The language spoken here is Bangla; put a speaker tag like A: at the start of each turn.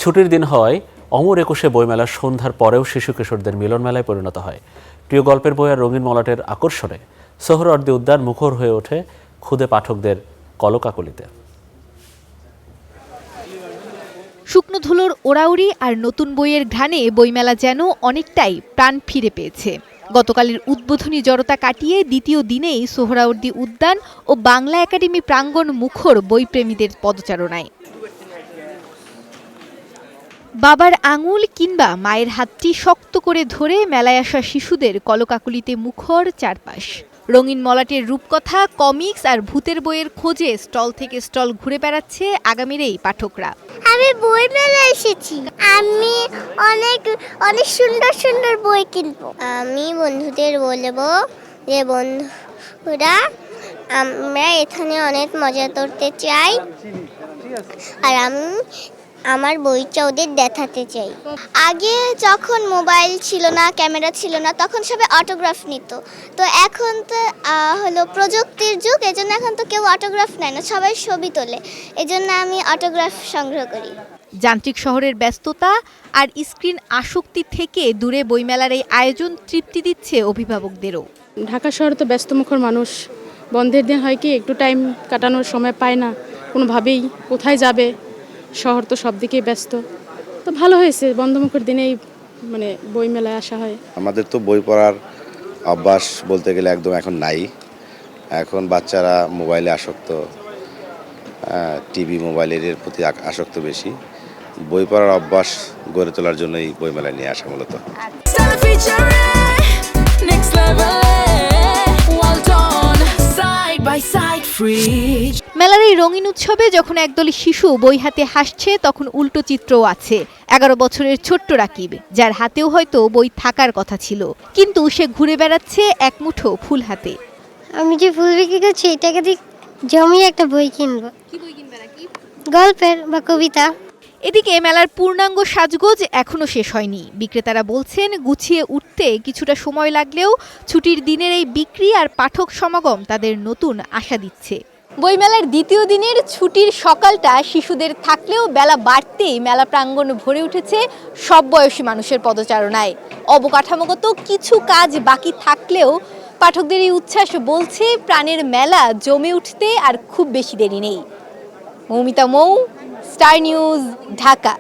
A: ছুটির দিন হওয়ায় অমর একুশে বইমেলা সন্ধ্যার পরেও শিশু কিশোরদের মিলন মেলায় পরিণত হয়। প্রিয় গল্পের বই আর রঙিন মলাটের আকর্ষণে সোহরাওয়ার্দী উদ্যান মুখর হয়ে ওঠে ক্ষুদে পাঠকদের কলকাকলিতে।
B: শুকনো ধুলোর ওড়াউড়ি আর নতুন বইয়ের ঘ্রাণে বইমেলা যেন অনেকটাই প্রাণ ফিরে পেয়েছে। গতকালের উদ্বোধনী জড়তা কাটিয়ে দ্বিতীয় দিনেই সোহরাওয়ার্দী উদ্যান ও বাংলা একাডেমি প্রাঙ্গণ মুখর বইপ্রেমীদের পদচারণায়। বাবার আঙুল কিংবা মায়ের হাতটি শক্ত করে ধরে মেলায় আসা শিশুদের কলকাকলিতে মুখর চারপাশ। রঙিন মলাটের রূপকথা, কমিক্স আর ভূতের বইয়ের খোঁজে স্টল থেকে স্টল ঘুরে বেড়াচ্ছে আগামীর এই পাঠকরা।
C: আমি বই মেলায় এসেছি, আমি অনেক অনেক সুন্দর সুন্দর বই কিনবো। আমি বন্ধুদের বলবো যে বন্ধুরা আমরা এখানে অনেক মজা করতে চাই, আর আমি আমার বইটা ওদের দেখাতে চাই। আগে যখন মোবাইল ছিল না, ক্যামেরা ছিল না, তখন সবাই অটোগ্রাফ নিত। তো এখন তো হলো প্রযুক্তির যুগ, এজন্য এখন তো কেউ অটোগ্রাফ নেয় না, সবাই ছবি তোলে। এজন্য আমি অটোগ্রাফ সংগ্রহ করি।
B: যান্ত্রিক শহরের ব্যস্ততা আর স্ক্রিন আসক্তি থেকে দূরে বইমেলার এই আয়োজন তৃপ্তি দিচ্ছে অভিভাবকদেরও।
D: ঢাকা শহরে তো ব্যস্তমুখর মানুষ, বন্ধের দিন হয় কি একটু টাইম কাটানোর সময় পায় না কোনোভাবেই, কোথায় যাবে, শহর তো সব দিকেই ব্যস্ত। তো ভালো হয়েছে বন্ধমুখর দিনেই মানে বই মেলায় আসা হয়।
E: আমাদের তো বই পড়ার অভ্যাস বলতে গেলে একদম এখন নাই। এখন বাচ্চারা মোবাইলে আসক্ত, টিভি মোবাইলের প্রতি আসক্ত বেশি। বই পড়ার অভ্যাস গড়ে তোলার জন্যই বই মেলায় নিয়ে আসা মূলত।
B: মেলার এই রঙিন উৎসবে যখন একদল শিশু বই হাতে হাসছে, তখন উল্টো চিত্রও আছে। 11 বছরের ছোট্ট রাকিব, যার হাতেও হয়তো বই থাকার কথা ছিল, কিন্তু সে ঘুরে বেড়াচ্ছে এক মুঠো ফুল হাতে।
C: আমি যে ফুল বিক্রি করছি এটাকে দিয়ে জমিয়ে একটা বই কিনবো।
B: কি বই কিনবে রাকিব?
C: গল্পের বা কবিতা।
B: এদিকে মেলার পূর্ণাঙ্গ সাজগোজ এখনো শেষ হয়নি। বিক্রেতারা বলছেন গুছিয়ে উঠতে কিছুটা সময় লাগলেও ছুটির দিনের এই বিক্রি আর পাঠক সমাগম তাদের নতুন আশা দিচ্ছে। বইমেলার দ্বিতীয় দিনের ছুটির সকালটা শিশুদের থাকলেও বেলা বাড়তেই মেলা প্রাঙ্গণ ভরে উঠেছে সব বয়সী মানুষের পদচারণায়। অবকাঠামোগত কিছু কাজ বাকি থাকলেও পাঠকদের এই উচ্ছ্বাস বলছে প্রাণের মেলা জমে উঠতে আর খুব বেশি দেরি নেই। মৌমিতা মৌ, স্টার নিউজ, ঢাকা।